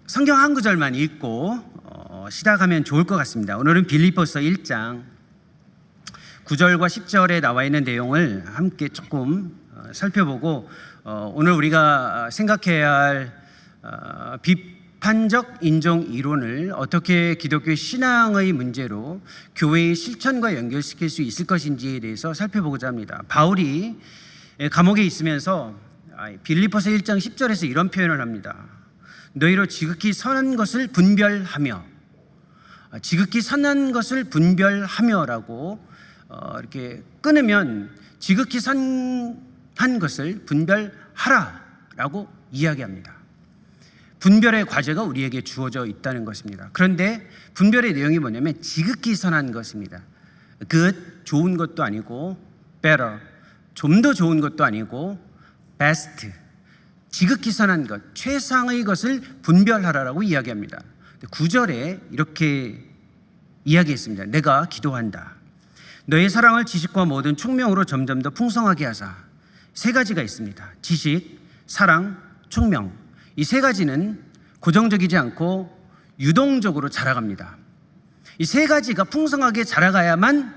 성경 한 구절만 읽고 시작하면 좋을 것 같습니다. 오늘은 빌립보서 1장 9절과 10절에 나와 있는 내용을 함께 조금 살펴보고 오늘 우리가 생각해야 할 비판적 인종 이론을 어떻게 기독교 신앙의 문제로 교회의 실천과 연결시킬 수 있을 것인지에 대해서 살펴보고자 합니다. 바울이 감옥에 있으면서 빌립보서 1장 10절에서 이런 표현을 합니다. 너희로 지극히 선한 것을 분별하며, 지극히 선한 것을 분별하며라고 이렇게 끊으면 지극히 선한 것을 분별하라라고 이야기합니다. 분별의 과제가 우리에게 주어져 있다는 것입니다. 그런데 분별의 내용이 뭐냐면 지극히 선한 것입니다. good, 좋은 것도 아니고 better, 좀 더 좋은 것도 아니고 best, 지극히 선한 것, 최상의 것을 분별하라라고 이야기합니다. 9절에 이렇게 이야기했습니다. 내가 기도한다. 너의 사랑을 지식과 모든 총명으로 점점 더 풍성하게 하사. 세 가지가 있습니다. 지식, 사랑, 총명. 이 세 가지는 고정적이지 않고 유동적으로 자라갑니다. 이 세 가지가 풍성하게 자라가야만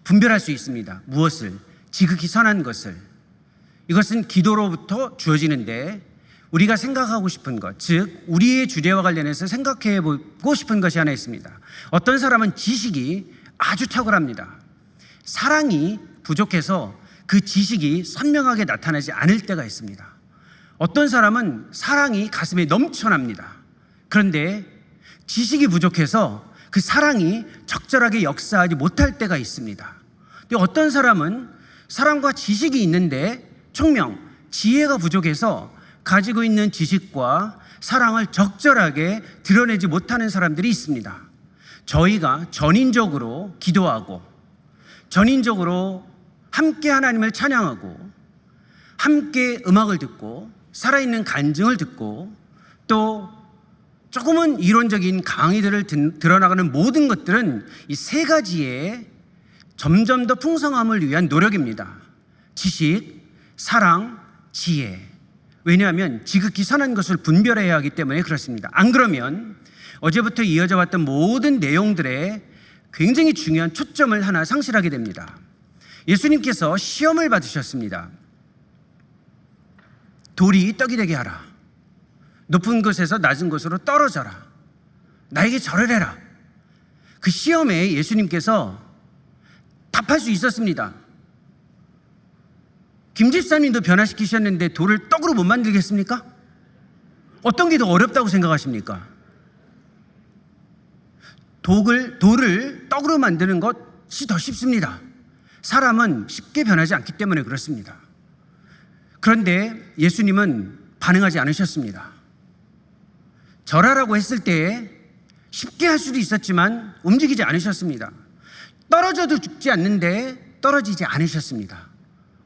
분별할 수 있습니다. 무엇을? 지극히 선한 것을. 이것은 기도로부터 주어지는데 우리가 생각하고 싶은 것, 즉 우리의 주제와 관련해서 생각해 보고 싶은 것이 하나 있습니다. 어떤 사람은 지식이 아주 탁월합니다. 사랑이 부족해서 그 지식이 선명하게 나타나지 않을 때가 있습니다. 어떤 사람은 사랑이 가슴에 넘쳐납니다. 그런데 지식이 부족해서 그 사랑이 적절하게 역사하지 못할 때가 있습니다. 어떤 사람은 사랑과 지식이 있는데 총명, 지혜가 부족해서 가지고 있는 지식과 사랑을 적절하게 드러내지 못하는 사람들이 있습니다. 저희가 전인적으로 기도하고 전인적으로 함께 하나님을 찬양하고 함께 음악을 듣고 살아있는 간증을 듣고 또 조금은 이론적인 강의들을 드러나가는 모든 것들은 이 세 가지의 점점 더 풍성함을 위한 노력입니다. 지식, 사랑, 지혜. 왜냐하면 지극히 선한 것을 분별해야 하기 때문에 그렇습니다. 안 그러면 어제부터 이어져 왔던 모든 내용들에 굉장히 중요한 초점을 하나 상실하게 됩니다. 예수님께서 시험을 받으셨습니다. 돌이 떡이 되게 하라. 높은 곳에서 낮은 곳으로 떨어져라. 나에게 절을 해라. 그 시험에 예수님께서 답할 수 있었습니다. 김 집사님도 변화시키셨는데 돌을 떡으로 못 만들겠습니까? 어떤 게 더 어렵다고 생각하십니까? 돌을 떡으로 만드는 것이 더 쉽습니다. 사람은 쉽게 변하지 않기 때문에 그렇습니다. 그런데 예수님은 반응하지 않으셨습니다. 절하라고 했을 때 쉽게 할 수도 있었지만 움직이지 않으셨습니다. 떨어져도 죽지 않는데 떨어지지 않으셨습니다.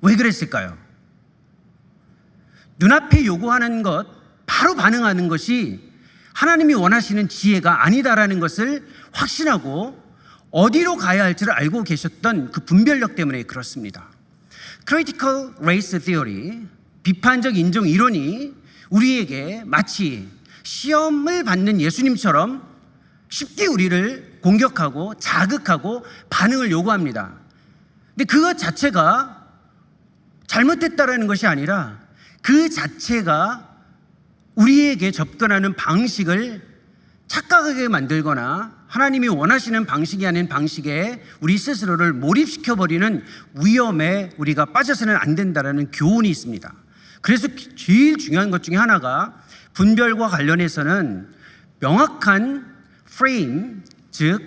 왜 그랬을까요? 눈앞에 요구하는 것, 바로 반응하는 것이 하나님이 원하시는 지혜가 아니다라는 것을 확신하고 어디로 가야 할지를 알고 계셨던 그 분별력 때문에 그렇습니다. Critical Race Theory, 비판적 인종 이론이 우리에게 마치 시험을 받는 예수님처럼 쉽게 우리를 공격하고 자극하고 반응을 요구합니다. 근데 그것 자체가 잘못됐다라는 것이 아니라 그 자체가 우리에게 접근하는 방식을 착각하게 만들거나 하나님이 원하시는 방식이 아닌 방식에 우리 스스로를 몰입시켜버리는 위험에 우리가 빠져서는 안 된다는 교훈이 있습니다. 그래서 제일 중요한 것 중에 하나가 분별과 관련해서는 명확한 프레임, 즉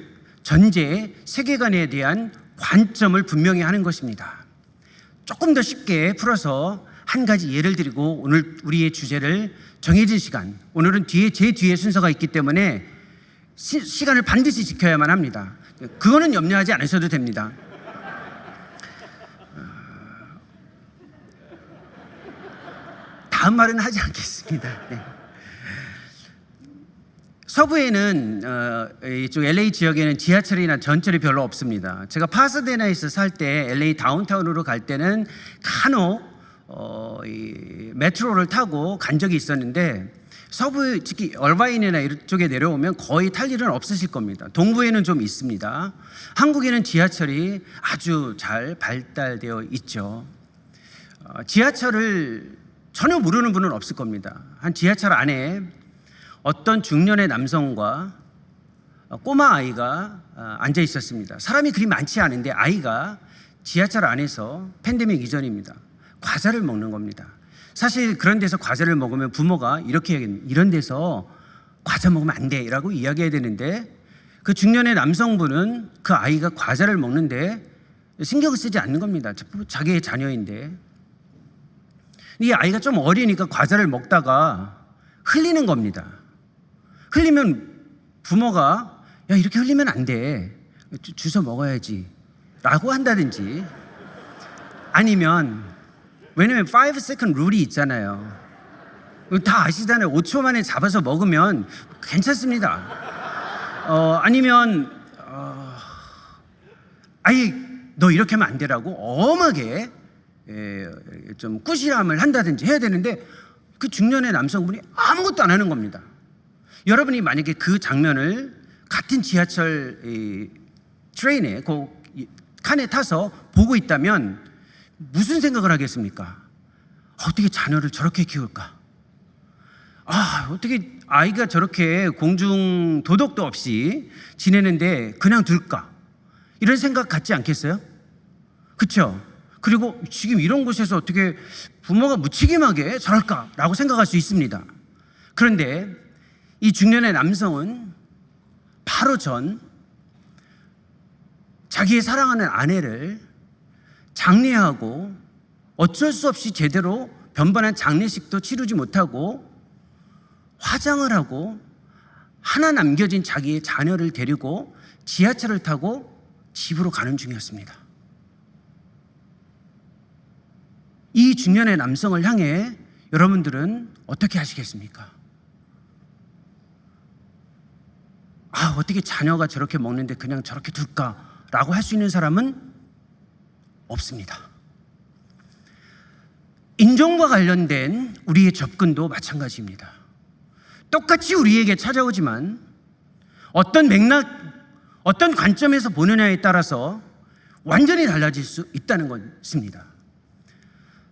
전제, 세계관에 대한 관점을 분명히 하는 것입니다. 조금 더 쉽게 풀어서 한 가지 예를 드리고 오늘 우리의 주제를 정해진 시간, 오늘은 제 뒤에 순서가 있기 때문에 시간을 반드시 지켜야만 합니다. 그거는 염려하지 않으셔도 됩니다. 다음 말은 하지 않겠습니다. 네. 서부에는 이쪽 LA 지역에는 지하철이나 전철이 별로 없습니다. 제가 파사데나에서 살 때 LA 다운타운으로 갈 때는 간혹 이 메트로를 타고 간 적이 있었는데 서부 특히 얼바인이나 이쪽에 내려오면 거의 탈 일은 없으실 겁니다. 동부에는 좀 있습니다. 한국에는 지하철이 아주 잘 발달되어 있죠. 지하철을 전혀 모르는 분은 없을 겁니다. 한 지하철 안에 어떤 중년의 남성과 꼬마 아이가 앉아 있었습니다. 사람이 그리 많지 않은데 아이가 지하철 안에서 팬데믹 이전입니다. 과자를 먹는 겁니다. 사실 그런 데서 과자를 먹으면 부모가 이렇게 얘기합니다. 이런 데서 과자 먹으면 안 돼 라고 이야기해야 되는데 그 중년의 남성분은 그 아이가 과자를 먹는데 신경을 쓰지 않는 겁니다. 자기의 자녀인데. 이 아이가 좀 어리니까 과자를 먹다가 흘리는 겁니다. 흘리면 부모가 야 이렇게 흘리면 안 돼. 주워 먹어야지 라고 한다든지 아니면 왜냐면 5second 룰이 있잖아요. 다 아시잖아요. 5초 만에 잡아서 먹으면 괜찮습니다. 아니면 아예 너 이렇게 하면 안 되라고 엄하게 좀 꾸시람을 한다든지 해야 되는데 그 중년의 남성분이 아무것도 안 하는 겁니다. 여러분이 만약에 그 장면을 같은 지하철 트레인에 그 칸에 타서 보고 있다면 무슨 생각을 하겠습니까? 어떻게 자녀를 저렇게 키울까? 어떻게 아이가 저렇게 공중 도덕도 없이 지내는데 그냥 둘까? 이런 생각 갖지 않겠어요? 그렇죠? 그리고 지금 이런 곳에서 어떻게 부모가 무책임하게 저럴까라고 생각할 수 있습니다. 그런데 이 중년의 남성은 바로 전 자기의 사랑하는 아내를 장례하고 어쩔 수 없이 제대로 변변한 장례식도 치르지 못하고 화장을 하고 하나 남겨진 자기의 자녀를 데리고 지하철을 타고 집으로 가는 중이었습니다. 이 중년의 남성을 향해 여러분들은 어떻게 하시겠습니까? 어떻게 자녀가 저렇게 먹는데 그냥 저렇게 둘까라고 할 수 있는 사람은 없습니다. 인종과 관련된 우리의 접근도 마찬가지입니다. 똑같이 우리에게 찾아오지만 어떤 맥락, 어떤 관점에서 보느냐에 따라서 완전히 달라질 수 있다는 것입니다.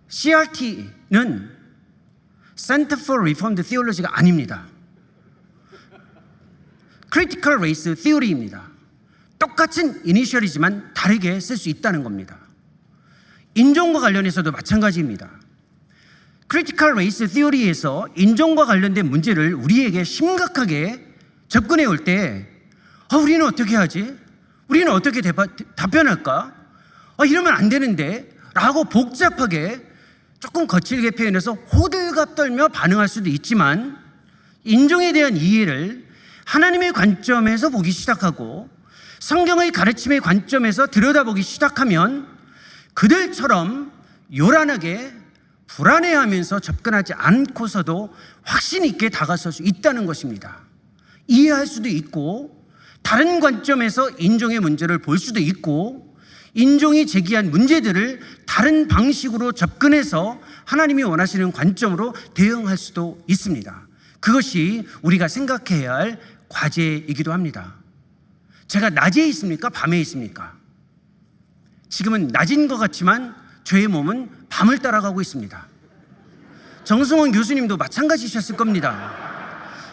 CRT는 Center for Reformed Theology가 아닙니다. Critical Race Theory입니다. 똑같은 이니셜이지만 다르게 쓸 수 있다는 겁니다. 인종과 관련해서도 마찬가지입니다. Critical Race Theory에서 인종과 관련된 문제를 우리에게 심각하게 접근해 올 때 우리는 어떻게 하지? 우리는 어떻게 답변할까? 이러면 안 되는데 라고 복잡하게 조금 거칠게 표현해서 호들갑 떨며 반응할 수도 있지만 인종에 대한 이해를 하나님의 관점에서 보기 시작하고 성경의 가르침의 관점에서 들여다보기 시작하면 그들처럼 요란하게 불안해하면서 접근하지 않고서도 확신 있게 다가설 수 있다는 것입니다. 이해할 수도 있고 다른 관점에서 인종의 문제를 볼 수도 있고 인종이 제기한 문제들을 다른 방식으로 접근해서 하나님이 원하시는 관점으로 대응할 수도 있습니다. 그것이 우리가 생각해야 할 과제이기도 합니다. 제가 낮에 있습니까? 밤에 있습니까? 지금은 낮인 것 같지만 저의 몸은 밤을 따라가고 있습니다. 정승원 교수님도 마찬가지셨을 겁니다.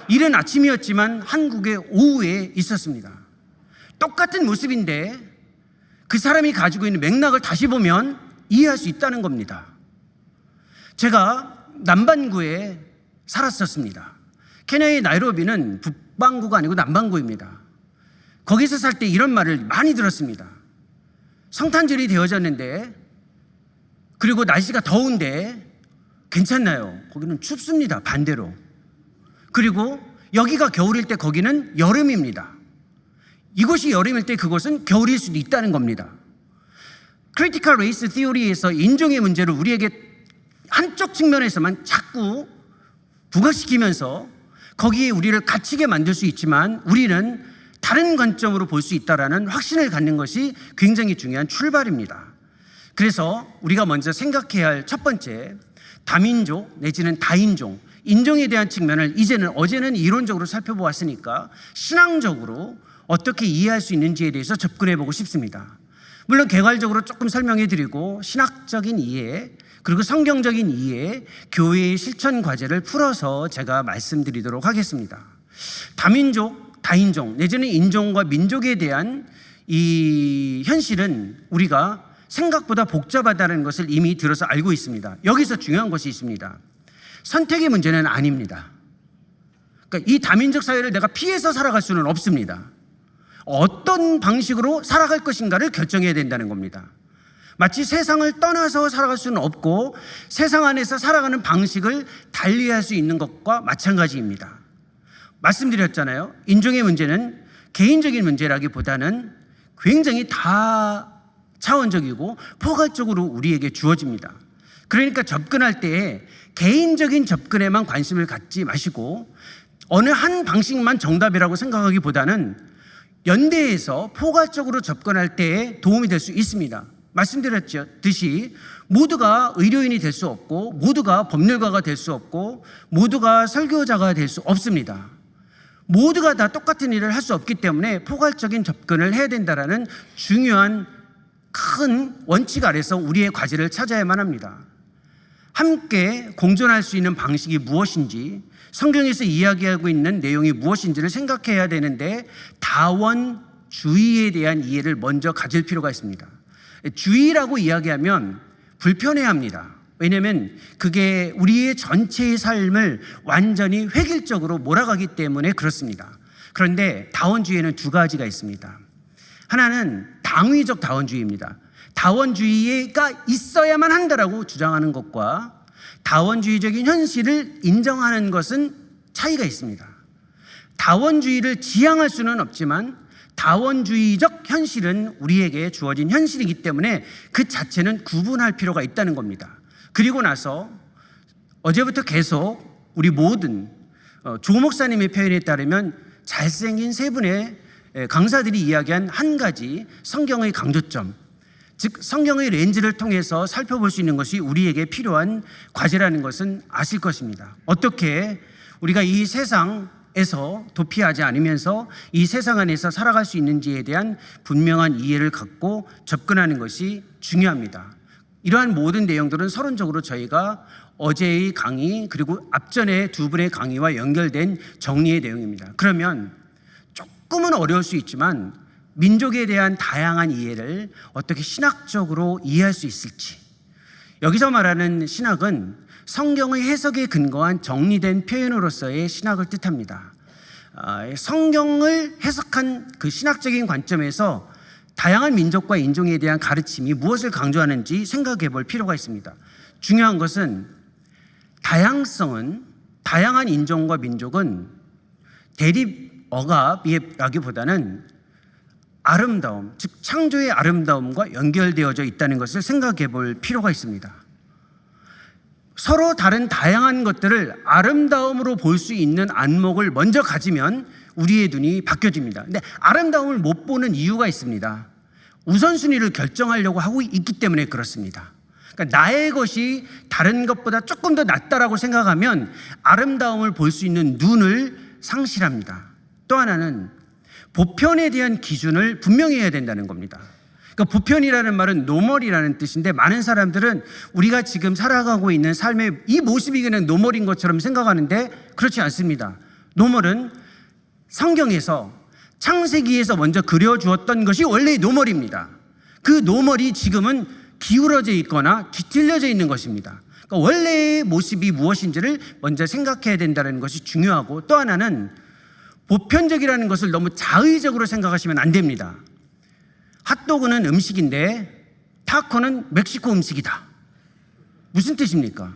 이른 아침이었지만 한국의 오후에 있었습니다. 똑같은 모습인데 그 사람이 가지고 있는 맥락을 다시 보면 이해할 수 있다는 겁니다. 제가 남반구에 살았었습니다. 케냐의 나이로비는 북반구가 아니고 남반구입니다. 거기서 살 때 이런 말을 많이 들었습니다. 성탄절이 되어졌는데 그리고 날씨가 더운데 괜찮나요? 거기는 춥습니다. 반대로. 그리고 여기가 겨울일 때 거기는 여름입니다. 이곳이 여름일 때 그곳은 겨울일 수도 있다는 겁니다. 크리티컬 레이스 티오리에서 인종의 문제를 우리에게 한쪽 측면에서만 자꾸 부각시키면서 거기에 우리를 갇히게 만들 수 있지만 우리는 다른 관점으로 볼 수 있다는 확신을 갖는 것이 굉장히 중요한 출발입니다. 그래서 우리가 먼저 생각해야 할 첫 번째, 다민족 내지는 다인종, 인종에 대한 측면을 어제는 이론적으로 살펴보았으니까 신앙적으로 어떻게 이해할 수 있는지에 대해서 접근해 보고 싶습니다. 물론 개괄적으로 조금 설명해 드리고 신학적인 이해 그리고 성경적인 이해, 교회의 실천 과제를 풀어서 제가 말씀드리도록 하겠습니다. 다민족, 다인종 내지는 인종과 민족에 대한 이 현실은 우리가 생각보다 복잡하다는 것을 이미 들어서 알고 있습니다. 여기서 중요한 것이 있습니다. 선택의 문제는 아닙니다. 그러니까 이 다민족 사회를 내가 피해서 살아갈 수는 없습니다. 어떤 방식으로 살아갈 것인가를 결정해야 된다는 겁니다. 마치 세상을 떠나서 살아갈 수는 없고 세상 안에서 살아가는 방식을 달리할 수 있는 것과 마찬가지입니다. 말씀드렸잖아요. 인종의 문제는 개인적인 문제라기보다는 굉장히 다차원적이고 포괄적으로 우리에게 주어집니다. 그러니까 접근할 때에 개인적인 접근에만 관심을 갖지 마시고 어느 한 방식만 정답이라고 생각하기보다는 연대해서 포괄적으로 접근할 때에 도움이 될 수 있습니다. 말씀드렸듯이 모두가 의료인이 될 수 없고 모두가 법률가가 될 수 없고 모두가 설교자가 될 수 없습니다. 모두가 다 똑같은 일을 할 수 없기 때문에 포괄적인 접근을 해야 된다는 중요한 큰 원칙 아래서 우리의 과제를 찾아야만 합니다. 함께 공존할 수 있는 방식이 무엇인지 성경에서 이야기하고 있는 내용이 무엇인지를 생각해야 되는데 다원주의에 대한 이해를 먼저 가질 필요가 있습니다. 주의라고 이야기하면 불편해합니다. 왜냐하면 그게 우리의 전체의 삶을 완전히 획일적으로 몰아가기 때문에 그렇습니다. 그런데 다원주의에는 두 가지가 있습니다. 하나는 당위적 다원주의입니다. 다원주의가 있어야만 한다라고 주장하는 것과 다원주의적인 현실을 인정하는 것은 차이가 있습니다. 다원주의를 지향할 수는 없지만 다원주의적 현실은 우리에게 주어진 현실이기 때문에 그 자체는 구분할 필요가 있다는 겁니다. 그리고 나서 어제부터 계속 우리 모든 조 목사님의 표현에 따르면 잘생긴 세 분의 강사들이 이야기한 한 가지 성경의 강조점, 즉 성경의 렌즈를 통해서 살펴볼 수 있는 것이 우리에게 필요한 과제라는 것은 아실 것입니다. 어떻게 우리가 이 세상에서 도피하지 않으면서 이 세상 안에서 살아갈 수 있는지에 대한 분명한 이해를 갖고 접근하는 것이 중요합니다. 이러한 모든 내용들은 서론적으로 저희가 어제의 강의 그리고 앞전에 두 분의 강의와 연결된 정리의 내용입니다. 그러면 조금은 어려울 수 있지만 민족에 대한 다양한 이해를 어떻게 신학적으로 이해할 수 있을지, 여기서 말하는 신학은 성경의 해석에 근거한 정리된 표현으로서의 신학을 뜻합니다. 성경을 해석한 그 신학적인 관점에서 다양한 민족과 인종에 대한 가르침이 무엇을 강조하는지 생각해 볼 필요가 있습니다. 중요한 것은 다양한 인종과 민족은 대립 억압이라기보다는 아름다움, 즉 창조의 아름다움과 연결되어져 있다는 것을 생각해 볼 필요가 있습니다. 서로 다른 다양한 것들을 아름다움으로 볼 수 있는 안목을 먼저 가지면 우리의 눈이 바뀌어집니다. 근데 아름다움을 못 보는 이유가 있습니다. 우선순위를 결정하려고 하고 있기 때문에 그렇습니다. 그러니까 나의 것이 다른 것보다 조금 더 낫다라고 생각하면 아름다움을 볼 수 있는 눈을 상실합니다. 또 하나는 보편에 대한 기준을 분명히 해야 된다는 겁니다. 그러니까 보편이라는 말은 노멀이라는 뜻인데 많은 사람들은 우리가 지금 살아가고 있는 삶의 이 모습이 그냥 노멀인 것처럼 생각하는데 그렇지 않습니다. 노멀은 성경에서 창세기에서 먼저 그려주었던 것이 원래의 노멀입니다. 그 노멀이 지금은 기울어져 있거나 뒤틀려져 있는 것입니다. 그러니까 원래의 모습이 무엇인지를 먼저 생각해야 된다는 것이 중요하고, 또 하나는 보편적이라는 것을 너무 자의적으로 생각하시면 안 됩니다. 핫도그는 음식인데 타코는 멕시코 음식이다. 무슨 뜻입니까?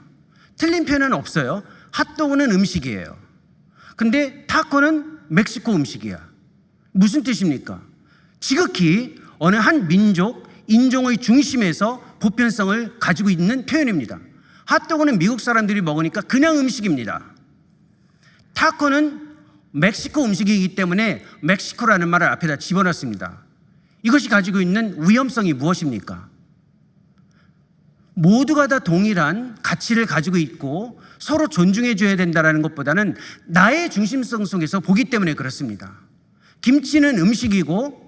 틀린 표현은 없어요. 핫도그는 음식이에요. 근데 타코는 멕시코 음식이야. 무슨 뜻입니까? 지극히 어느 한 민족, 인종의 중심에서 보편성을 가지고 있는 표현입니다. 핫도그는 미국 사람들이 먹으니까 그냥 음식입니다. 타코는 멕시코 음식이기 때문에 멕시코라는 말을 앞에다 집어넣습니다. 이것이 가지고 있는 위험성이 무엇입니까? 모두가 다 동일한 가치를 가지고 있고 서로 존중해 줘야 된다는 것보다는 나의 중심성 속에서 보기 때문에 그렇습니다. 김치는 음식이고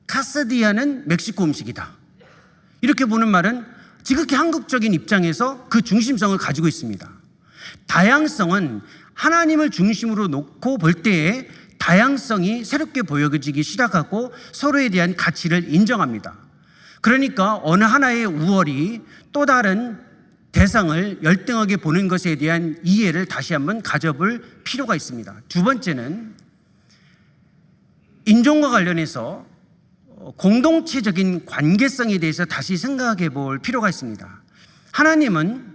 카사디아는 멕시코 음식이다. 이렇게 보는 말은 지극히 한국적인 입장에서 그 중심성을 가지고 있습니다. 다양성은 하나님을 중심으로 놓고 볼 때에 다양성이 새롭게 보여지기 시작하고 서로에 대한 가치를 인정합니다. 그러니까 어느 하나의 우월이 또 다른 대상을 열등하게 보는 것에 대한 이해를 다시 한번 가져볼 필요가 있습니다. 두 번째는 인종과 관련해서 공동체적인 관계성에 대해서 다시 생각해 볼 필요가 있습니다. 하나님은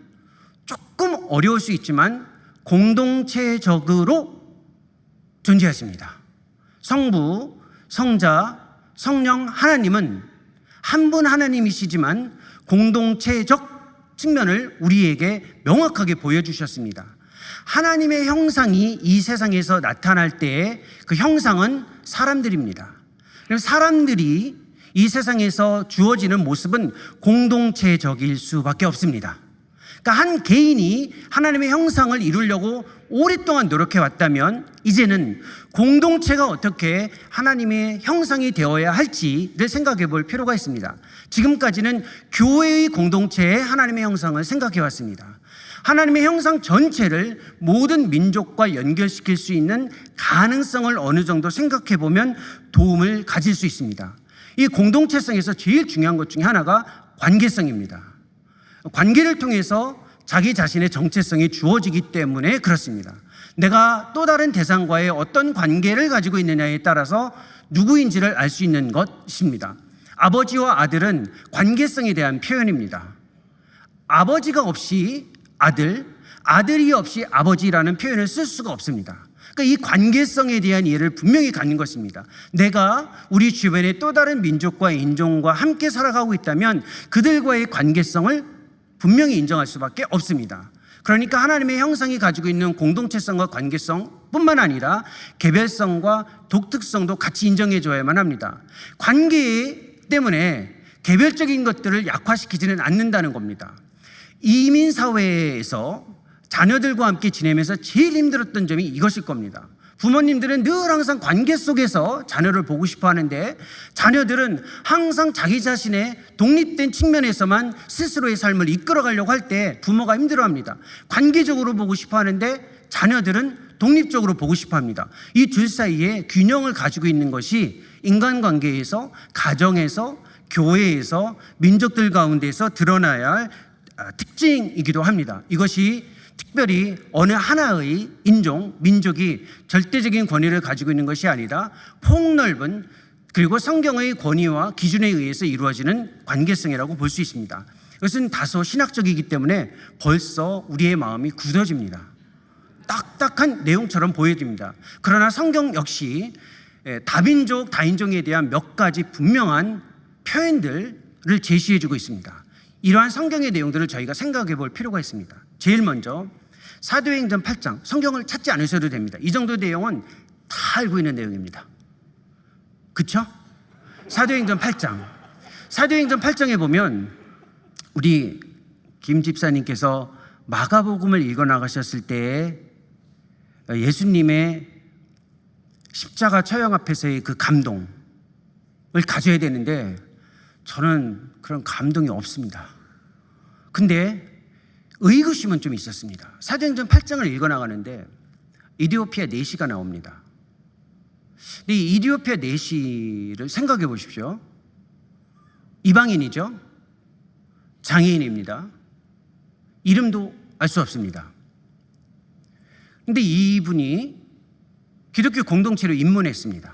조금 어려울 수 있지만 공동체적으로 존재하십니다. 성부, 성자, 성령 하나님은 한 분 하나님이시지만 공동체적 측면을 우리에게 명확하게 보여주셨습니다. 하나님의 형상이 이 세상에서 나타날 때에 그 형상은 사람들입니다. 사람들이 이 세상에서 주어지는 모습은 공동체적일 수밖에 없습니다. 그러니까 한 개인이 하나님의 형상을 이루려고 오랫동안 노력해 왔다면 이제는 공동체가 어떻게 하나님의 형상이 되어야 할지를 생각해 볼 필요가 있습니다. 지금까지는 교회의 공동체의 하나님의 형상을 생각해 왔습니다. 하나님의 형상 전체를 모든 민족과 연결시킬 수 있는 가능성을 어느 정도 생각해 보면 도움을 가질 수 있습니다. 이 공동체성에서 제일 중요한 것 중에 하나가 관계성입니다. 관계를 통해서 자기 자신의 정체성이 주어지기 때문에 그렇습니다. 내가 또 다른 대상과의 어떤 관계를 가지고 있느냐에 따라서 누구인지를 알 수 있는 것입니다. 아버지와 아들은 관계성에 대한 표현입니다. 아버지가 없이 아들, 아들이 없이 아버지라는 표현을 쓸 수가 없습니다. 그러니까 이 관계성에 대한 이해를 분명히 갖는 것입니다. 내가 우리 주변의 또 다른 민족과 인종과 함께 살아가고 있다면 그들과의 관계성을 분명히 인정할 수밖에 없습니다. 그러니까 하나님의 형상이 가지고 있는 공동체성과 관계성 뿐만 아니라 개별성과 독특성도 같이 인정해 줘야만 합니다. 관계 때문에 개별적인 것들을 약화시키지는 않는다는 겁니다. 이민 사회에서 자녀들과 함께 지내면서 제일 힘들었던 점이 이것일 겁니다. 부모님들은 늘 항상 관계 속에서 자녀를 보고 싶어 하는데 자녀들은 항상 자기 자신의 독립된 측면에서만 스스로의 삶을 이끌어가려고 할 때 부모가 힘들어합니다. 관계적으로 보고 싶어 하는데 자녀들은 독립적으로 보고 싶어 합니다. 이 둘 사이에 균형을 가지고 있는 것이 인간관계에서, 가정에서, 교회에서, 민족들 가운데서 드러나야 할 특징이기도 합니다. 이것이 특별히 어느 하나의 인종, 민족이 절대적인 권위를 가지고 있는 것이 아니라 폭넓은 그리고 성경의 권위와 기준에 의해서 이루어지는 관계성이라고 볼 수 있습니다. 이것은 다소 신학적이기 때문에 벌써 우리의 마음이 굳어집니다. 딱딱한 내용처럼 보여집니다. 그러나 성경 역시 다민족, 다인종에 대한 몇 가지 분명한 표현들을 제시해주고 있습니다. 이러한 성경의 내용들을 저희가 생각해 볼 필요가 있습니다. 제일 먼저 사도행전 8장, 성경을 찾지 않으셔도 됩니다. 이 정도 내용은 다 알고 있는 내용입니다. 그렇죠? 사도행전 8장. 사도행전 8장에 보면 우리 김 집사님께서 마가복음을 읽어 나가셨을 때 예수님의 십자가 처형 앞에서의 그 감동을 가져야 되는데 저는 그런 감동이 없습니다. 근데 의구심은 좀 있었습니다. 사도행전 8장을 읽어 나가는데 이디오피아 내시가 나옵니다. 근데 이 이디오피아 내시를 생각해 보십시오. 이방인이죠. 장애인입니다. 이름도 알 수 없습니다. 근데 이분이 기독교 공동체로 입문했습니다.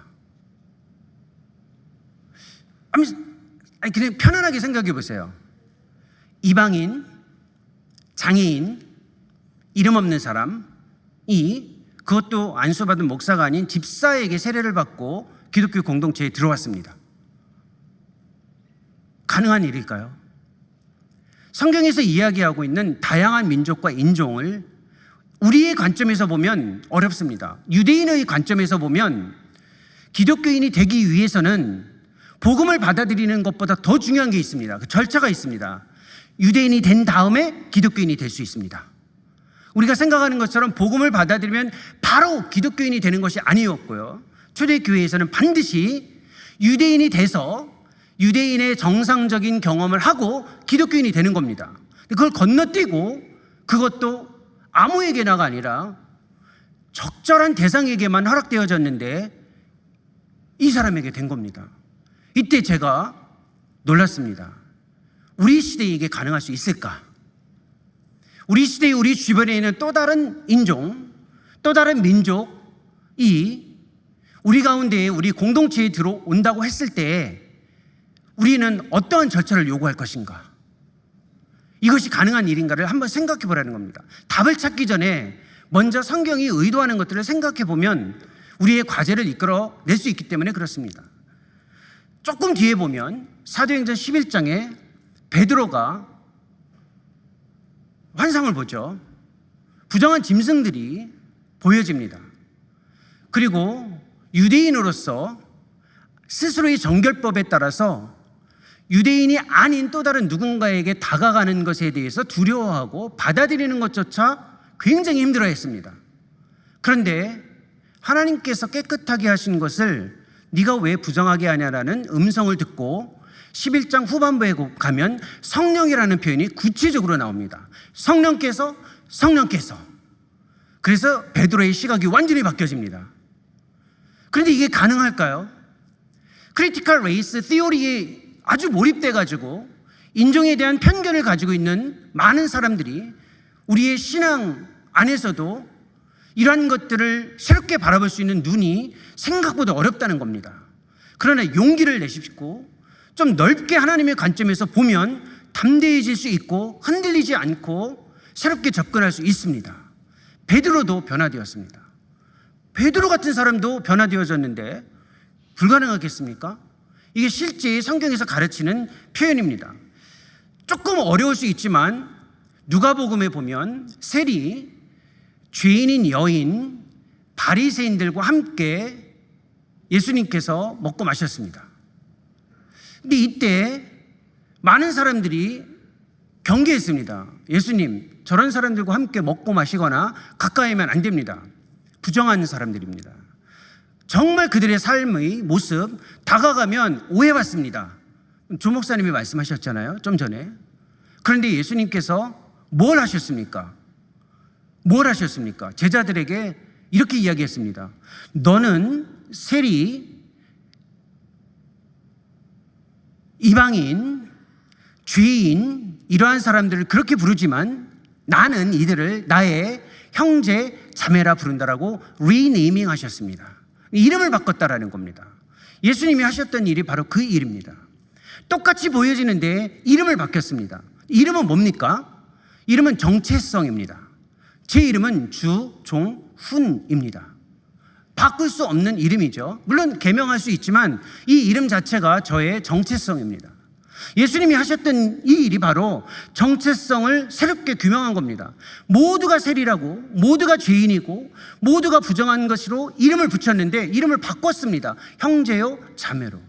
아니 그냥 편안하게 생각해 보세요. 이방인, 장애인, 이름 없는 사람이 그것도 안수받은 목사가 아닌 집사에게 세례를 받고 기독교 공동체에 들어왔습니다. 가능한 일일까요? 성경에서 이야기하고 있는 다양한 민족과 인종을 우리의 관점에서 보면 어렵습니다. 유대인의 관점에서 보면 기독교인이 되기 위해서는 복음을 받아들이는 것보다 더 중요한 게 있습니다. 그 절차가 있습니다. 유대인이 된 다음에 기독교인이 될 수 있습니다. 우리가 생각하는 것처럼 복음을 받아들이면 바로 기독교인이 되는 것이 아니었고요. 초대교회에서는 반드시 유대인이 돼서 유대인의 정상적인 경험을 하고 기독교인이 되는 겁니다. 그걸 건너뛰고 그것도 아무에게나가 아니라 적절한 대상에게만 허락되어졌는데 이 사람에게 된 겁니다. 이때 제가 놀랐습니다. 우리 시대에 이게 가능할 수 있을까? 우리 시대에 우리 주변에 있는 또 다른 인종, 또 다른 민족이 우리 가운데에 우리 공동체에 들어온다고 했을 때 우리는 어떠한 절차를 요구할 것인가? 이것이 가능한 일인가를 한번 생각해 보라는 겁니다. 답을 찾기 전에 먼저 성경이 의도하는 것들을 생각해 보면 우리의 과제를 이끌어낼 수 있기 때문에 그렇습니다. 조금 뒤에 보면 사도행전 11장에 베드로가 환상을 보죠. 부정한 짐승들이 보여집니다. 그리고 유대인으로서 스스로의 정결법에 따라서 유대인이 아닌 또 다른 누군가에게 다가가는 것에 대해서 두려워하고 받아들이는 것조차 굉장히 힘들어했습니다. 그런데 하나님께서 깨끗하게 하신 것을 네가 왜 부정하게 하냐라는 음성을 듣고 11장 후반부에 가면 성령이라는 표현이 구체적으로 나옵니다. 성령께서 그래서 베드로의 시각이 완전히 바뀌어집니다. 그런데 이게 가능할까요? 크리티컬 레이스 티오리에 아주 몰입돼 가지고 인종에 대한 편견을 가지고 있는 많은 사람들이 우리의 신앙 안에서도 이러한 것들을 새롭게 바라볼 수 있는 눈이 생각보다 어렵다는 겁니다. 그러나 용기를 내십시오. 좀 넓게 하나님의 관점에서 보면 담대해질 수 있고 흔들리지 않고 새롭게 접근할 수 있습니다. 베드로도 변화되었습니다. 베드로 같은 사람도 변화되어졌는데 불가능하겠습니까? 이게 실제 성경에서 가르치는 표현입니다. 조금 어려울 수 있지만 누가복음에 보면 셀이 죄인인 여인 바리새인들과 함께 예수님께서 먹고 마셨습니다. 근데 이때 많은 사람들이 경계했습니다. 예수님, 저런 사람들과 함께 먹고 마시거나 가까이 하면 안 됩니다. 부정한 사람들입니다. 정말 그들의 삶의 모습 다가가면 오해받습니다. 조 목사님이 말씀하셨잖아요, 좀 전에. 그런데 예수님께서 뭘 하셨습니까? 제자들에게 이렇게 이야기했습니다. 너는 세리, 이방인, 죄인 이러한 사람들을 그렇게 부르지만 나는 이들을 나의 형제, 자매라 부른다라고 리네이밍 하셨습니다. 이름을 바꿨다라는 겁니다. 예수님이 하셨던 일이 바로 그 일입니다. 똑같이 보여지는데 이름을 바뀌었습니다. 이름은 뭡니까? 이름은 정체성입니다. 제 이름은 주종훈입니다. 바꿀 수 없는 이름이죠. 물론 개명할 수 있지만 이 이름 자체가 저의 정체성입니다. 예수님이 하셨던 이 일이 바로 정체성을 새롭게 규명한 겁니다. 모두가 세리라고, 모두가 죄인이고, 모두가 부정한 것으로 이름을 붙였는데 이름을 바꿨습니다. 형제요, 자매로.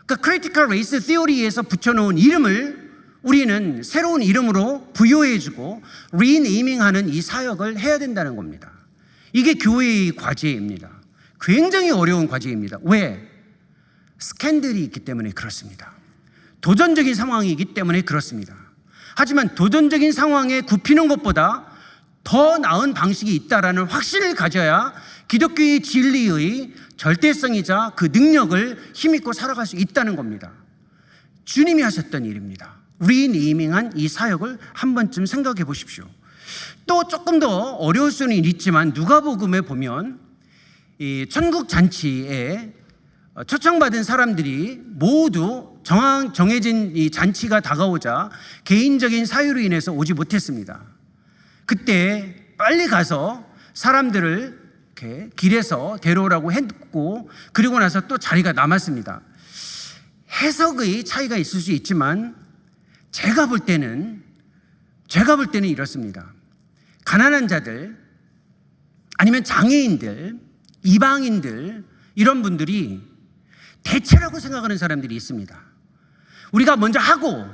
그러니까 크리티컬 레이스 티오리에서 붙여놓은 이름을 우리는 새로운 이름으로 부여해주고 리네이밍하는 이 사역을 해야 된다는 겁니다. 이게 교회의 과제입니다. 굉장히 어려운 과제입니다. 왜? 스캔들이 있기 때문에 그렇습니다. 도전적인 상황이기 때문에 그렇습니다. 하지만 도전적인 상황에 굽히는 것보다 더 나은 방식이 있다라는 확신을 가져야 기독교의 진리의 절대성이자 그 능력을 힘입고 살아갈 수 있다는 겁니다. 주님이 하셨던 일입니다. 리네이밍한 이 사역을 한 번쯤 생각해 보십시오. 또 조금 더 어려울 수는 있지만 누가복음에 보면 이 천국 잔치에 초청받은 사람들이 모두 정해진 이 잔치가 다가오자 개인적인 사유로 인해서 오지 못했습니다. 그때 빨리 가서 사람들을 이렇게 길에서 데려오라고 했고, 그리고 나서 또 자리가 남았습니다. 해석의 차이가 있을 수 있지만 제가 볼 때는 이렇습니다. 가난한 자들, 아니면 장애인들, 이방인들, 이런 분들이 대체라고 생각하는 사람들이 있습니다. 우리가 먼저 하고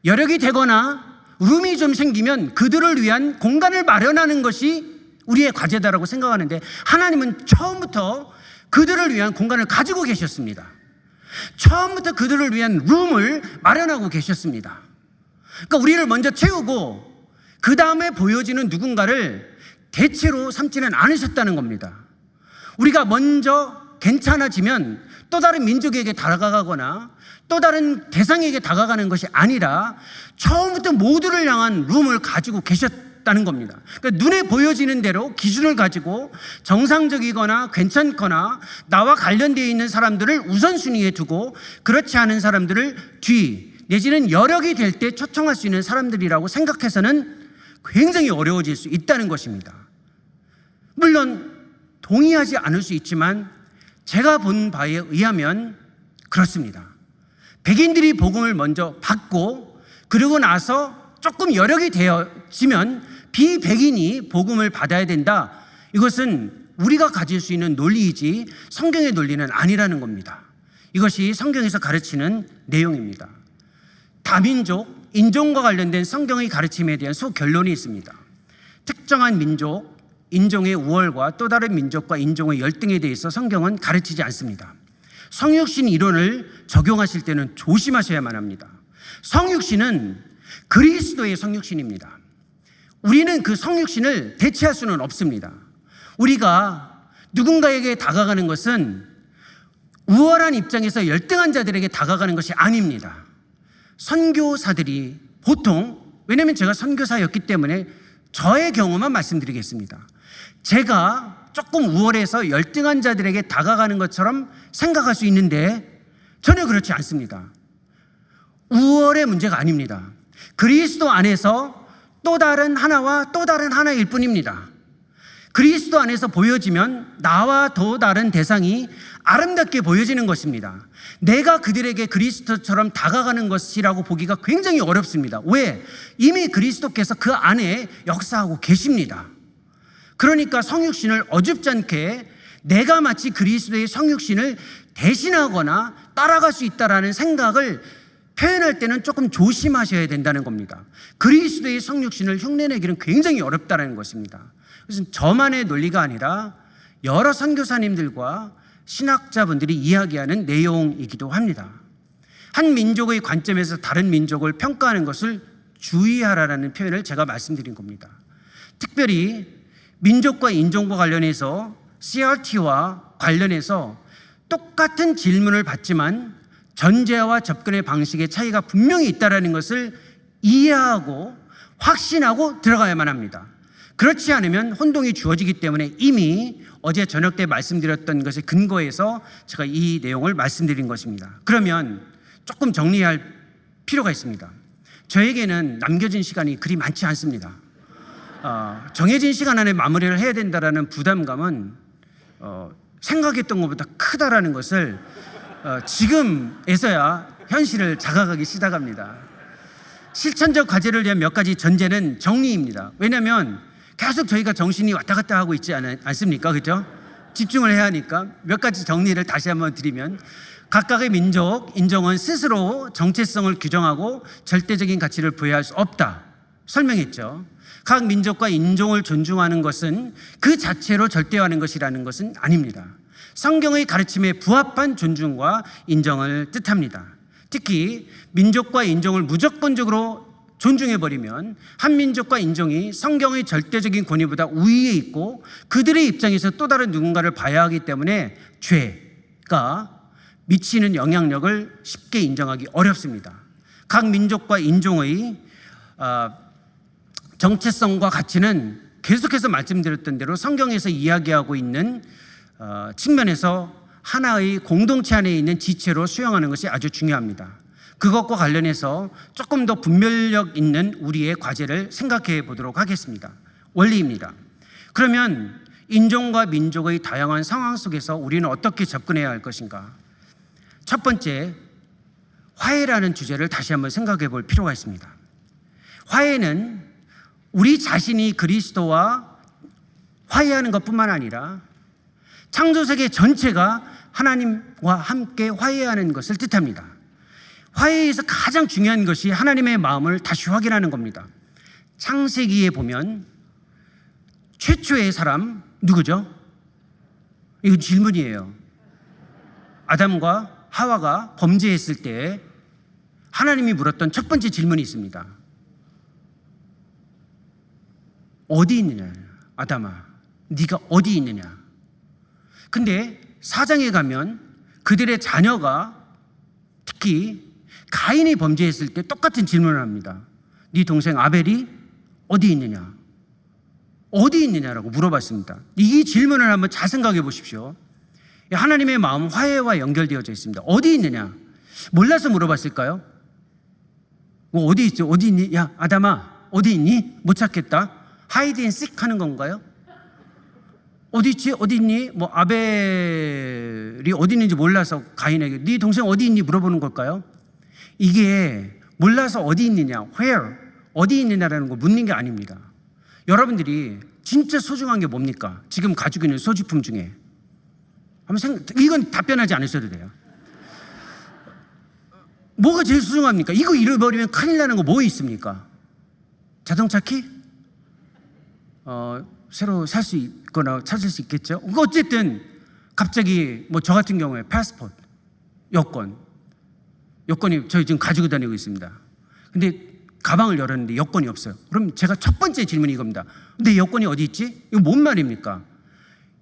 여력이 되거나 룸이 좀 생기면 그들을 위한 공간을 마련하는 것이 우리의 과제다라고 생각하는데, 하나님은 처음부터 그들을 위한 공간을 가지고 계셨습니다. 처음부터 그들을 위한 룸을 마련하고 계셨습니다. 그러니까 우리를 먼저 채우고 그 다음에 보여지는 누군가를 대체로 삼지는 않으셨다는 겁니다. 우리가 먼저 괜찮아지면 또 다른 민족에게 다가가거나 또 다른 대상에게 다가가는 것이 아니라 처음부터 모두를 향한 룸을 가지고 계셨다는 겁니다. 그러니까 눈에 보여지는 대로 기준을 가지고 정상적이거나 괜찮거나 나와 관련되어 있는 사람들을 우선순위에 두고 그렇지 않은 사람들을 뒤 내지는 여력이 될 때 초청할 수 있는 사람들이라고 생각해서는 굉장히 어려워질 수 있다는 것입니다. 물론 동의하지 않을 수 있지만 제가 본 바에 의하면 그렇습니다. 백인들이 복음을 먼저 받고 그러고 나서 조금 여력이 되어지면 비백인이 복음을 받아야 된다. 이것은 우리가 가질 수 있는 논리이지 성경의 논리는 아니라는 겁니다. 이것이 성경에서 가르치는 내용입니다. 다민족, 인종과 관련된 성경의 가르침에 대한 소결론이 있습니다. 특정한 민족, 인종의 우월과 또 다른 민족과 인종의 열등에 대해서 성경은 가르치지 않습니다. 성육신 이론을 적용하실 때는 조심하셔야만 합니다. 성육신은 그리스도의 성육신입니다. 우리는 그 성육신을 대체할 수는 없습니다. 우리가 누군가에게 다가가는 것은 우월한 입장에서 열등한 자들에게 다가가는 것이 아닙니다. 선교사들이 보통, 왜냐하면 제가 선교사였기 때문에 저의 경우만 말씀드리겠습니다. 제가 조금 우월해서 열등한 자들에게 다가가는 것처럼 생각할 수 있는데 전혀 그렇지 않습니다. 우월의 문제가 아닙니다. 그리스도 안에서 또 다른 하나와 또 다른 하나일 뿐입니다. 그리스도 안에서 보여지면 나와 또 다른 대상이 아름답게 보여지는 것입니다. 내가 그들에게 그리스도처럼 다가가는 것이라고 보기가 굉장히 어렵습니다. 왜? 이미 그리스도께서 그 안에 역사하고 계십니다. 그러니까 성육신을 어줍지 않게 내가 마치 그리스도의 성육신을 대신하거나 따라갈 수 있다라는 생각을 표현할 때는 조금 조심하셔야 된다는 겁니다. 그리스도의 성육신을 흉내내기는 굉장히 어렵다는 것입니다. 그래서 저만의 논리가 아니라 여러 선교사님들과 신학자분들이 이야기하는 내용이기도 합니다. 한 민족의 관점에서 다른 민족을 평가하는 것을 주의하라는 표현을 제가 말씀드린 겁니다. 특별히 민족과 인종과 관련해서 CRT와 관련해서 똑같은 질문을 받지만 전제와 접근의 방식의 차이가 분명히 있다는 것을 이해하고 확신하고 들어가야만 합니다. 그렇지 않으면 혼동이 주어지기 때문에 이미 어제 저녁 때 말씀드렸던 것에 근거해서 제가 이 내용을 말씀드린 것입니다. 그러면 조금 정리할 필요가 있습니다. 저에게는 남겨진 시간이 그리 많지 않습니다. 정해진 시간 안에 마무리를 해야 된다는 부담감은 생각했던 것보다 크다라는 것을 지금에서야 현실을 자각하기 시작합니다. 실천적 과제를 위한 몇 가지 전제는 정리입니다. 왜냐하면 계속 저희가 정신이 왔다 갔다 하고 있지 않습니까? 그렇죠? 집중을 해야 하니까 몇 가지 정리를 다시 한번 드리면, 각각의 민족, 인종은 스스로 정체성을 규정하고 절대적인 가치를 부여할 수 없다 설명했죠. 각 민족과 인종을 존중하는 것은 그 자체로 절대화하는 것이라는 것은 아닙니다. 성경의 가르침에 부합한 존중과 인정을 뜻합니다. 특히 민족과 인종을 무조건적으로 존중해버리면 한 민족과 인종이 성경의 절대적인 권위보다 우위에 있고 그들의 입장에서 또 다른 누군가를 봐야 하기 때문에 죄가 미치는 영향력을 쉽게 인정하기 어렵습니다. 각 민족과 인종의 정체성과 가치는 계속해서 말씀드렸던 대로 성경에서 이야기하고 있는 측면에서 하나의 공동체 안에 있는 지체로 수용하는 것이 아주 중요합니다. 그것과 관련해서 조금 더 분별력 있는 우리의 과제를 생각해 보도록 하겠습니다. 원리입니다. 그러면 인종과 민족의 다양한 상황 속에서 우리는 어떻게 접근해야 할 것인가? 첫 번째, 화해라는 주제를 다시 한번 생각해 볼 필요가 있습니다. 화해는 우리 자신이 그리스도와 화해하는 것뿐만 아니라 창조세계 전체가 하나님과 함께 화해하는 것을 뜻합니다. 화해에서 가장 중요한 것이 하나님의 마음을 다시 확인하는 겁니다. 창세기에 보면 최초의 사람 누구죠? 이거 질문이에요. 아담과 하와가 범죄했을 때 하나님이 물었던 첫 번째 질문이 있습니다. 어디 있느냐? 아담아, 네가 어디 있느냐? 근데 사장에 가면 그들의 자녀가, 특히 가인이 범죄했을 때 똑같은 질문을 합니다. 네 동생 아벨이 어디 있느냐? 어디 있느냐라고 물어봤습니다. 이 질문을 한번 잘 생각해 보십시오. 하나님의 마음 화해와 연결되어져 있습니다. 어디 있느냐? 몰라서 물어봤을까요? 어디 있죠? 어디 있니? 야, 아담아, 어디 있니? 못 찾겠다. 하이드 앤 씩 하는 건가요? 어디 있지? 어디 있니? 뭐 아벨이 어디 있는지 몰라서 가인에게 네 동생 어디 있니? 물어보는 걸까요? 이게 몰라서 어디 있느냐, where, 어디 있느냐라는 거 묻는 게 아닙니다. 여러분들이 진짜 소중한 게 뭡니까? 지금 가지고 있는 소지품 중에 이건 답변하지 않으셔도 돼요. 뭐가 제일 소중합니까? 이거 잃어버리면 큰일 나는 거 뭐 있습니까? 자동차 키? 새로 살 수 있거나 찾을 수 있겠죠. 어쨌든 갑자기 뭐 저 같은 경우에 패스포트, 여권이 저희 지금 가지고 다니고 있습니다. 근데 가방을 열었는데 여권이 없어요. 그럼 제가 첫 번째 질문이 이겁니다. 근데 여권이 어디 있지? 이거 뭔 말입니까?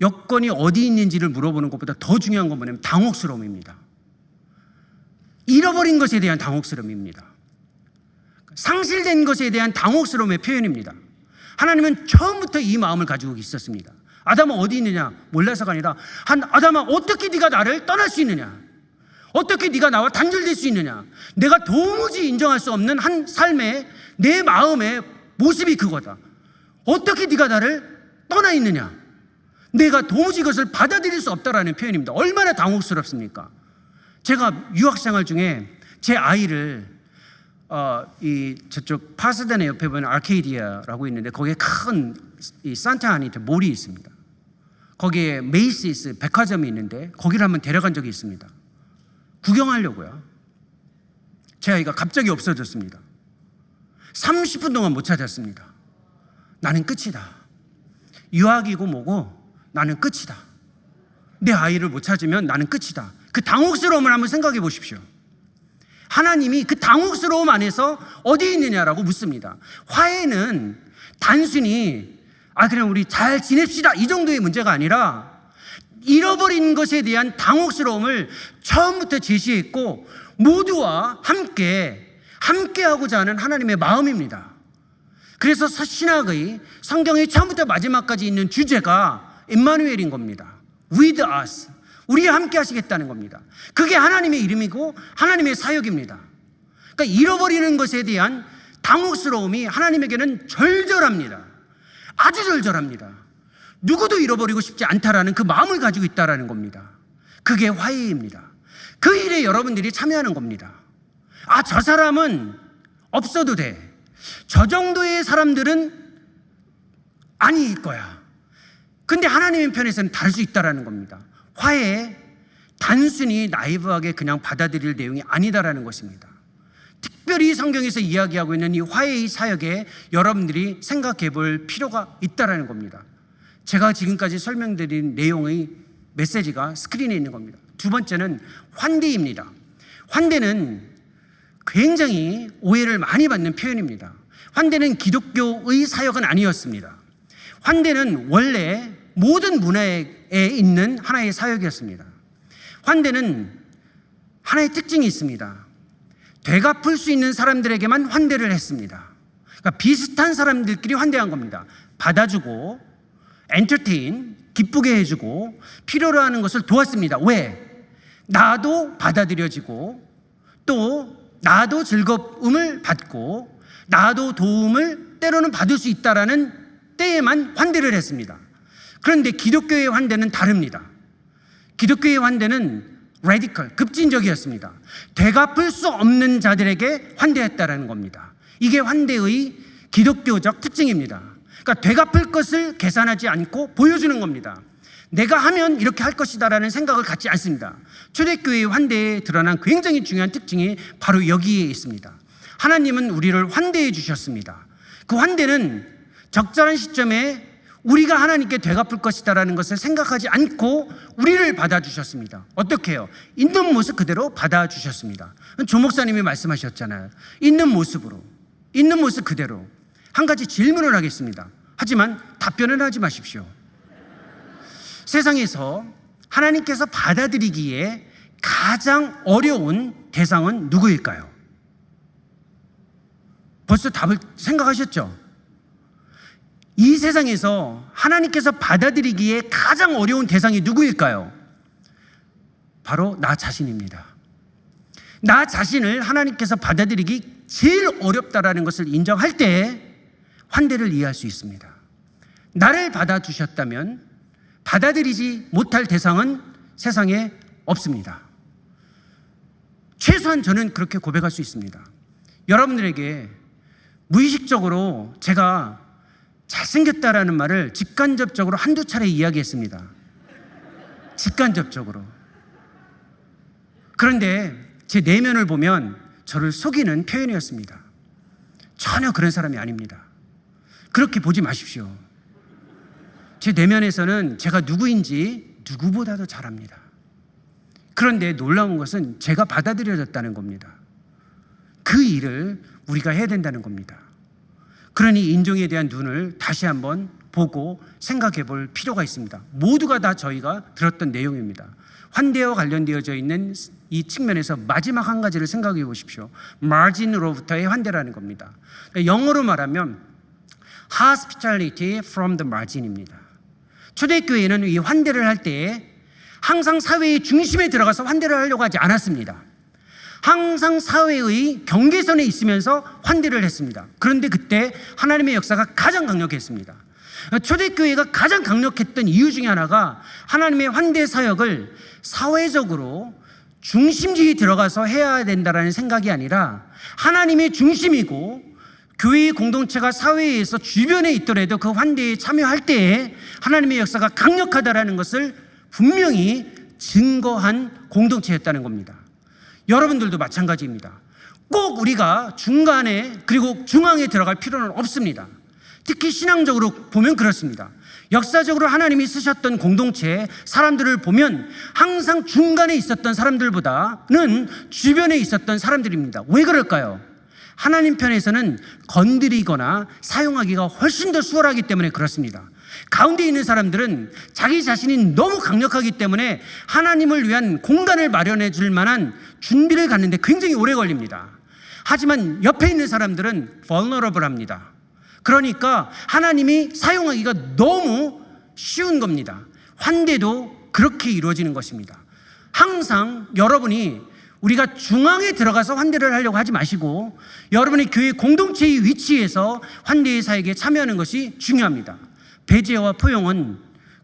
여권이 어디 있는지를 물어보는 것보다 더 중요한 건 뭐냐면 당혹스러움입니다. 잃어버린 것에 대한 당혹스러움입니다. 상실된 것에 대한 당혹스러움의 표현입니다. 하나님은 처음부터 이 마음을 가지고 있었습니다. 아담아 어디 있느냐? 몰라서가 아니라 아담아 어떻게 네가 나를 떠날 수 있느냐? 어떻게 네가 나와 단절될 수 있느냐? 내가 도무지 인정할 수 없는 한 삶의 내 마음의 모습이 그거다. 어떻게 네가 나를 떠나 있느냐? 내가 도무지 이것을 받아들일 수 없다라는 표현입니다. 얼마나 당혹스럽습니까? 제가 유학생활 중에 제 아이를 저쪽 파사데나 옆에 보면 아케이디아라고 있는데 거기에 큰 이 산타 아니테 몰이 있습니다. 거기에 메이시스 백화점이 있는데 거기를 한번 데려간 적이 있습니다. 구경하려고요. 제 아이가 갑자기 없어졌습니다. 30분 동안 못 찾았습니다. 나는 끝이다. 유학이고 뭐고 나는 끝이다. 내 아이를 못 찾으면 나는 끝이다. 그 당혹스러움을 한번 생각해 보십시오. 하나님이 그 당혹스러움 안에서 어디 있느냐라고 묻습니다. 화해는 단순히 그냥 우리 잘 지냅시다 이 정도의 문제가 아니라 잃어버린 것에 대한 당혹스러움을 처음부터 제시했고 모두와 함께하고자 하는 하나님의 마음입니다. 그래서 신학의 성경의 처음부터 마지막까지 있는 주제가 임마누엘인 겁니다. With us, 우리와 함께 하시겠다는 겁니다. 그게 하나님의 이름이고 하나님의 사역입니다. 그러니까 잃어버리는 것에 대한 당혹스러움이 하나님에게는 절절합니다. 아주 절절합니다. 누구도 잃어버리고 싶지 않다라는 그 마음을 가지고 있다라는 겁니다. 그게 화해입니다. 그 일에 여러분들이 참여하는 겁니다. 저 사람은 없어도 돼. 저 정도의 사람들은 아닐 거야. 근데 하나님의 편에서는 다를 수 있다라는 겁니다. 화해, 단순히 나이브하게 그냥 받아들일 내용이 아니다라는 것입니다. 특별히 성경에서 이야기하고 있는 이 화해의 사역에 여러분들이 생각해 볼 필요가 있다라는 겁니다. 제가 지금까지 설명드린 내용의 메시지가 스크린에 있는 겁니다. 두 번째는 환대입니다. 환대는 굉장히 오해를 많이 받는 표현입니다. 환대는 기독교의 사역은 아니었습니다. 환대는 원래 모든 문화에 있는 하나의 사역이었습니다. 환대는 하나의 특징이 있습니다. 되갚을 수 있는 사람들에게만 환대를 했습니다. 그러니까 비슷한 사람들끼리 환대한 겁니다. 받아주고 엔터테인, 기쁘게 해주고 필요로 하는 것을 도왔습니다. 왜? 나도 받아들여지고 또 나도 즐거움을 받고 나도 도움을 때로는 받을 수 있다라는 때에만 환대를 했습니다. 그런데 기독교의 환대는 다릅니다. 기독교의 환대는 레디컬, 급진적이었습니다. 되갚을 수 없는 자들에게 환대했다라는 겁니다. 이게 환대의 기독교적 특징입니다. 그러니까 되갚을 것을 계산하지 않고 보여주는 겁니다. 내가 하면 이렇게 할 것이다라는 생각을 갖지 않습니다. 초대교회의 환대에 드러난 굉장히 중요한 특징이 바로 여기에 있습니다. 하나님은 우리를 환대해 주셨습니다. 그 환대는 적절한 시점에 우리가 하나님께 되갚을 것이다라는 것을 생각하지 않고 우리를 받아주셨습니다. 어떻게 해요? 있는 모습 그대로 받아주셨습니다. 조 목사님이 말씀하셨잖아요. 있는 모습으로, 있는 모습 그대로. 한 가지 질문을 하겠습니다. 하지만 답변은 하지 마십시오. 세상에서 하나님께서 받아들이기에 가장 어려운 대상은 누구일까요? 벌써 답을 생각하셨죠? 이 세상에서 하나님께서 받아들이기에 가장 어려운 대상이 누구일까요? 바로 나 자신입니다. 나 자신을 하나님께서 받아들이기 제일 어렵다라는 것을 인정할 때 환대를 이해할 수 있습니다. 나를 받아주셨다면 받아들이지 못할 대상은 세상에 없습니다. 최소한 저는 그렇게 고백할 수 있습니다. 여러분들에게 무의식적으로 제가 잘생겼다라는 말을 직간접적으로 한두 차례 이야기했습니다. 직간접적으로. 그런데 제 내면을 보면 저를 속이는 표현이었습니다. 전혀 그런 사람이 아닙니다. 그렇게 보지 마십시오. 제 내면에서는 제가 누구인지 누구보다도 잘 압니다. 그런데 놀라운 것은 제가 받아들여졌다는 겁니다. 그 일을 우리가 해야 된다는 겁니다. 그러니 인종에 대한 눈을 다시 한번 보고 생각해 볼 필요가 있습니다. 모두가 다 저희가 들었던 내용입니다. 환대와 관련되어져 있는 이 측면에서 마지막 한 가지를 생각해 보십시오. margin으로부터의 환대라는 겁니다. 영어로 말하면 hospitality from the margin입니다. 초대교회는 이 환대를 할 때 항상 사회의 중심에 들어가서 환대를 하려고 하지 않았습니다. 항상 사회의 경계선에 있으면서 환대를 했습니다. 그런데 그때 하나님의 역사가 가장 강력했습니다. 초대교회가 가장 강력했던 이유 중에 하나가 하나님의 환대 사역을 사회적으로 중심지에 들어가서 해야 된다는 생각이 아니라 하나님의 중심이고 교회의 공동체가 사회에서 주변에 있더라도 그 환대에 참여할 때에 하나님의 역사가 강력하다는 것을 분명히 증거한 공동체였다는 겁니다. 여러분들도 마찬가지입니다. 꼭 우리가 중간에 그리고 중앙에 들어갈 필요는 없습니다. 특히 신앙적으로 보면 그렇습니다. 역사적으로 하나님이 쓰셨던 공동체 사람들을 보면 항상 중간에 있었던 사람들보다는 주변에 있었던 사람들입니다. 왜 그럴까요? 하나님 편에서는 건드리거나 사용하기가 훨씬 더 수월하기 때문에 그렇습니다. 가운데 있는 사람들은 자기 자신이 너무 강력하기 때문에 하나님을 위한 공간을 마련해 줄 만한 준비를 갖는데 굉장히 오래 걸립니다. 하지만 옆에 있는 사람들은 vulnerable합니다. 그러니까 하나님이 사용하기가 너무 쉬운 겁니다. 환대도 그렇게 이루어지는 것입니다. 항상 여러분이 우리가 중앙에 들어가서 환대를 하려고 하지 마시고 여러분의 교회 공동체의 위치에서 환대의 사역에 참여하는 것이 중요합니다. 배제와 포용은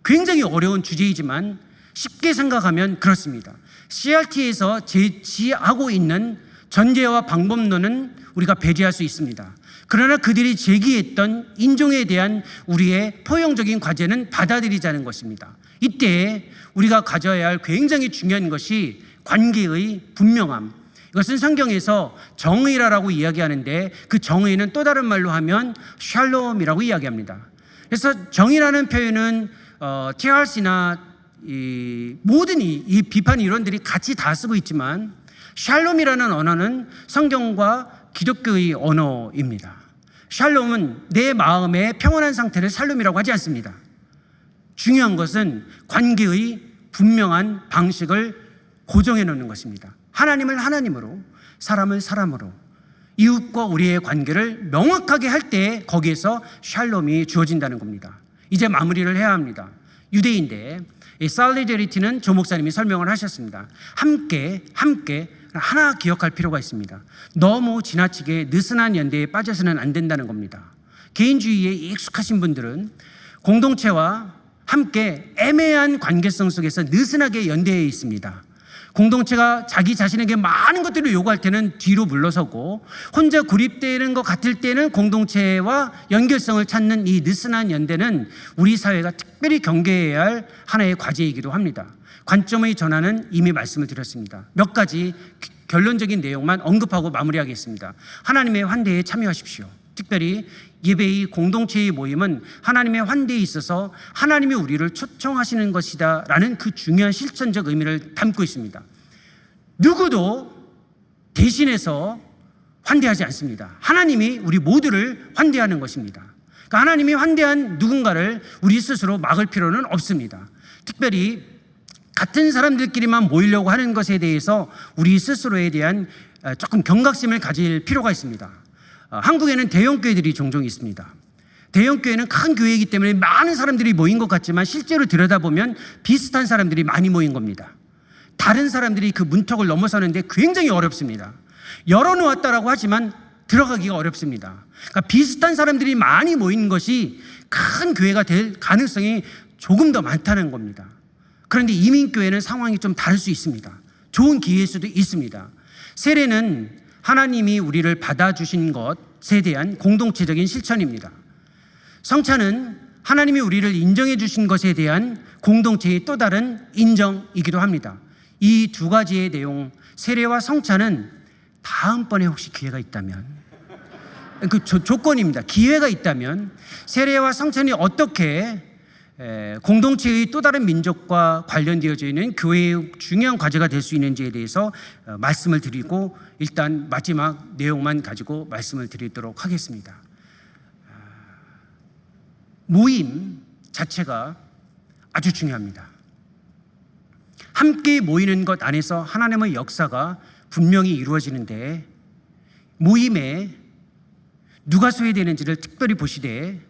굉장히 어려운 주제이지만 쉽게 생각하면 그렇습니다. CRT에서 제시하고 있는 전제와 방법론은 우리가 배제할 수 있습니다. 그러나 그들이 제기했던 인종에 대한 우리의 포용적인 과제는 받아들이자는 것입니다. 이때 우리가 가져야 할 굉장히 중요한 것이 관계의 분명함. 이것은 성경에서 정의라고 이야기하는데 그 정의는 또 다른 말로 하면 샬롬이라고 이야기합니다. 그래서 정의라는 표현은 TRC나 모든 이 비판 이론들이 같이 다 쓰고 있지만 샬롬이라는 언어는 성경과 기독교의 언어입니다. 샬롬은 내 마음의 평온한 상태를 샬롬이라고 하지 않습니다. 중요한 것은 관계의 분명한 방식을 고정해 놓는 것입니다. 하나님을 하나님으로, 사람을 사람으로, 이웃과 우리의 관계를 명확하게 할 때 거기에서 샬롬이 주어진다는 겁니다. 이제 마무리를 해야 합니다. 유대인데 이 솔리데리티는 조 목사님이 설명을 하셨습니다. 함께 하나 기억할 필요가 있습니다. 너무 지나치게 느슨한 연대에 빠져서는 안 된다는 겁니다. 개인주의에 익숙하신 분들은 공동체와 함께 애매한 관계성 속에서 느슨하게 연대해 있습니다. 공동체가 자기 자신에게 많은 것들을 요구할 때는 뒤로 물러서고 혼자 고립되는 것 같을 때는 공동체와 연결성을 찾는 이 느슨한 연대는 우리 사회가 특별히 경계해야 할 하나의 과제이기도 합니다. 관점의 전환은 이미 말씀을 드렸습니다. 몇 가지 결론적인 내용만 언급하고 마무리하겠습니다. 하나님의 환대에 참여하십시오. 특별히 예배의 공동체의 모임은 하나님의 환대에 있어서 하나님이 우리를 초청하시는 것이다 라는 그 중요한 실천적 의미를 담고 있습니다. 누구도 대신해서 환대하지 않습니다. 하나님이 우리 모두를 환대하는 것입니다. 그러니까 하나님이 환대한 누군가를 우리 스스로 막을 필요는 없습니다. 특별히 같은 사람들끼리만 모이려고 하는 것에 대해서 우리 스스로에 대한 조금 경각심을 가질 필요가 있습니다. 한국에는 대형교회들이 종종 있습니다. 대형교회는 큰 교회이기 때문에 많은 사람들이 모인 것 같지만 실제로 들여다보면 비슷한 사람들이 많이 모인 겁니다. 다른 사람들이 그 문턱을 넘어서는데 굉장히 어렵습니다. 열어놓았다라고 하지만 들어가기가 어렵습니다. 그러니까 비슷한 사람들이 많이 모인 것이 큰 교회가 될 가능성이 조금 더 많다는 겁니다. 그런데 이민교회는 상황이 좀 다를 수 있습니다. 좋은 기회일 수도 있습니다. 세례는 하나님이 우리를 받아주신 것에 대한 공동체적인 실천입니다. 성찬은 하나님이 우리를 인정해 주신 것에 대한 공동체의 또 다른 인정이기도 합니다. 이 두 가지의 내용, 세례와 성찬은 다음번에 혹시 기회가 있다면, 그 조건입니다. 기회가 있다면 세례와 성찬이 어떻게 공동체의 또 다른 민족과 관련되어져 있는 교회의 중요한 과제가 될 수 있는지에 대해서 말씀을 드리고 일단 마지막 내용만 가지고 말씀을 드리도록 하겠습니다. 모임 자체가 아주 중요합니다. 함께 모이는 것 안에서 하나님의 역사가 분명히 이루어지는데 모임에 누가 소외되는지를 특별히 보시되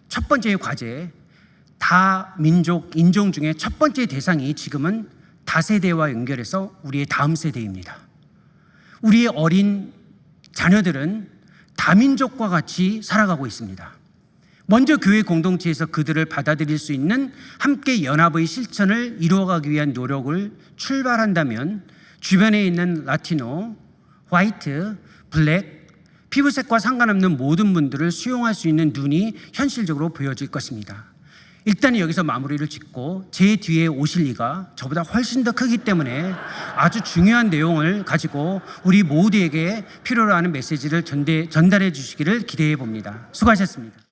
첫 번째 과제, 다민족 인종 중에 첫 번째 대상이 지금은 다세대와 연결해서 우리의 다음 세대입니다. 우리의 어린 자녀들은 다민족과 같이 살아가고 있습니다. 먼저 교회 공동체에서 그들을 받아들일 수 있는 함께 연합의 실천을 이루어가기 위한 노력을 출발한다면 주변에 있는 라티노, 화이트, 블랙, 피부색과 상관없는 모든 분들을 수용할 수 있는 눈이 현실적으로 보여질 것입니다. 일단 여기서 마무리를 짓고 제 뒤에 오실 리가 저보다 훨씬 더 크기 때문에 아주 중요한 내용을 가지고 우리 모두에게 필요로 하는 메시지를 전달해 주시기를 기대해 봅니다. 수고하셨습니다.